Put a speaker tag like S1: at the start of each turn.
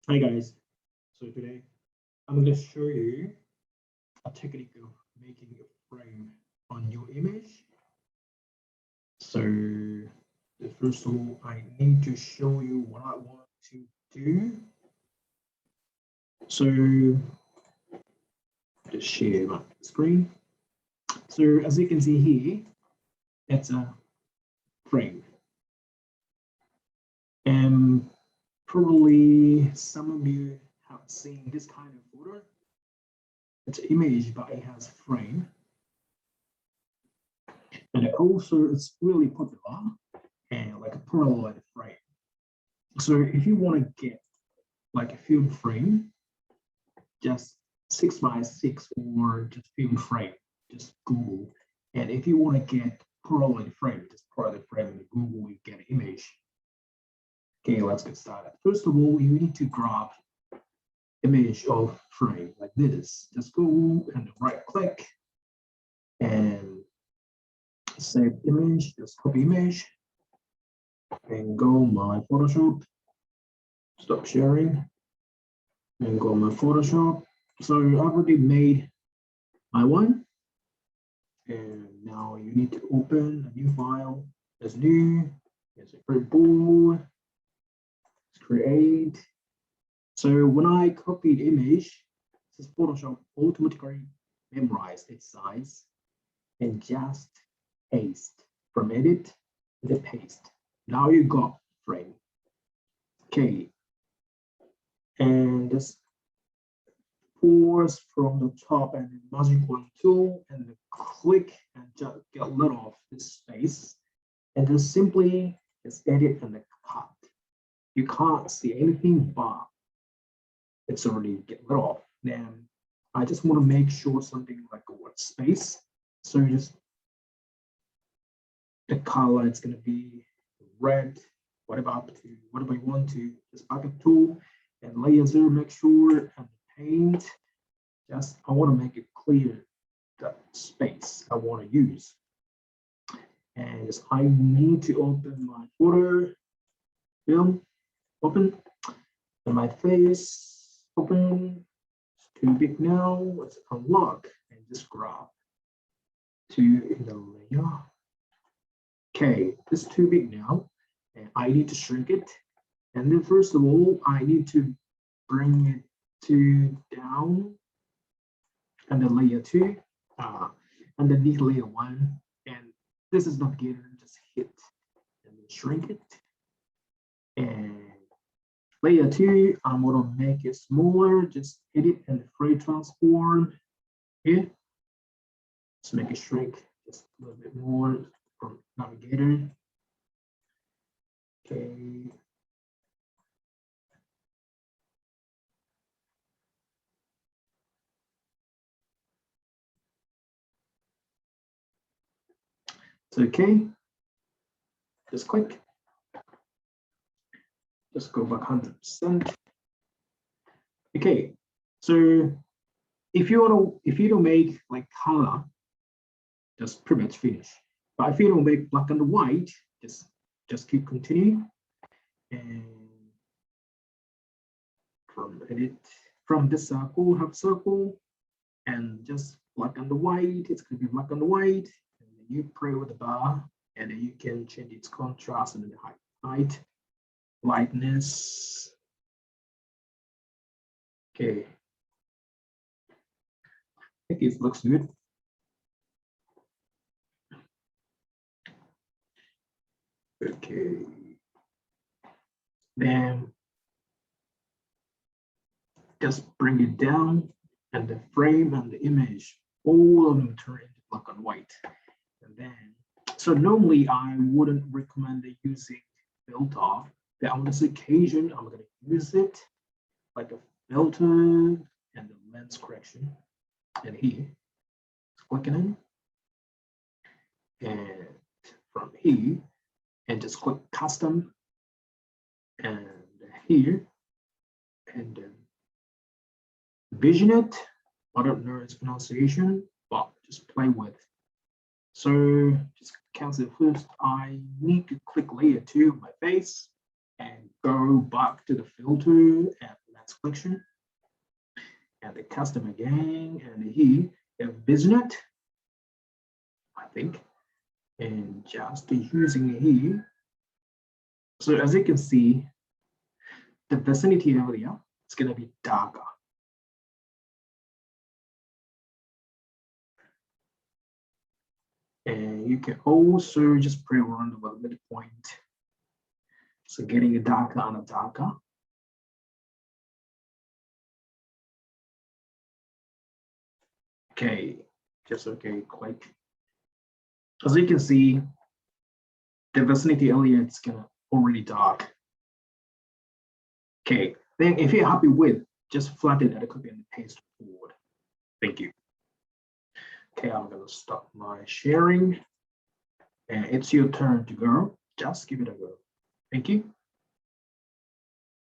S1: Hi guys, so today I'm going to show you a technique of making a frame on your image. So first of all, I need to show you what I want to do. So just share my screen. So as you can see here, it's a frame. And probably some of you have seen this kind of photo. It's an image, but it has frame. And also it's really popular and like a Polaroid frame. So if you want to get like a film frame, just 6x6 or just film frame, just Google. And if you want to get Polaroid frame, just Polaroid frame in Google, you get an image. Okay, let's get started. First of all, you need to grab image of frame like this. Just go and right click and save image, just copy image and go my Photoshop, stop sharing and go my Photoshop. So I already made my one. And now you need to open a new file. It's new, it's a clipboard, let's create. So when I copy the image, this Photoshop automatically memorize its size and just paste from edit to paste. Now you got frame. Okay, and just force from the top and magic wand tool and click and just get rid of this space and just simply just edit and cut. You can't see anything but it's already get rid of. Then I just want to make sure something like a white space. So just the color it's going to be red, whatever up to whatever you want to. Just bucket tool and layer 0, make sure and paint. Just I want to make it clear the space I want to use. And just I need to open my photo film, open, and my face, open. It's too big now. Let's unlock and just grab to in the layer. Okay, this is too big now, and I need to shrink it. And then first of all, I need to bring it to down and then layer 2, underneath layer 1, and this is not getting just hit and then shrink it. And layer 2, I'm gonna make it smaller, just hit it and free transform here. Let's make it shrink just a little bit more from navigator. Okay. It's okay. Just click. Just go back 100%. Okay, so if you don't make like color, just pretty much finish. But if you don't make black and white, just keep continuing. And from edit, from this circle, have circle, and just black and white, it's gonna be black and white. And then you play with the bar, and then you can change its contrast and the height, lightness. Okay. I think it looks good. Okay. Then just bring it down and the frame and the image, all of them turn into black and white. And then, so normally I wouldn't recommend using filter, but on this occasion, I'm gonna use it like a filter and the lens correction. And here, clicking in, and from here, and just click custom, and here, and vision it. I don't know its pronunciation, but just play with. So just cancel it first. I need to click layer 2 of my face and go back to the filter and advanced collection. And the custom again, and he a vignette, I think, and just using here. So as you can see, the vicinity area is going to be darker. And you can also just play around with the midpoint. So getting it darker and darker. Okay, just okay, click. As you can see, the vicinity area is gonna already dark. Okay, then if you're happy with, just flatten it and copy and paste forward. Thank you. Okay, I'm gonna stop my sharing. And it's your turn to go. Just give it a go. Thank you.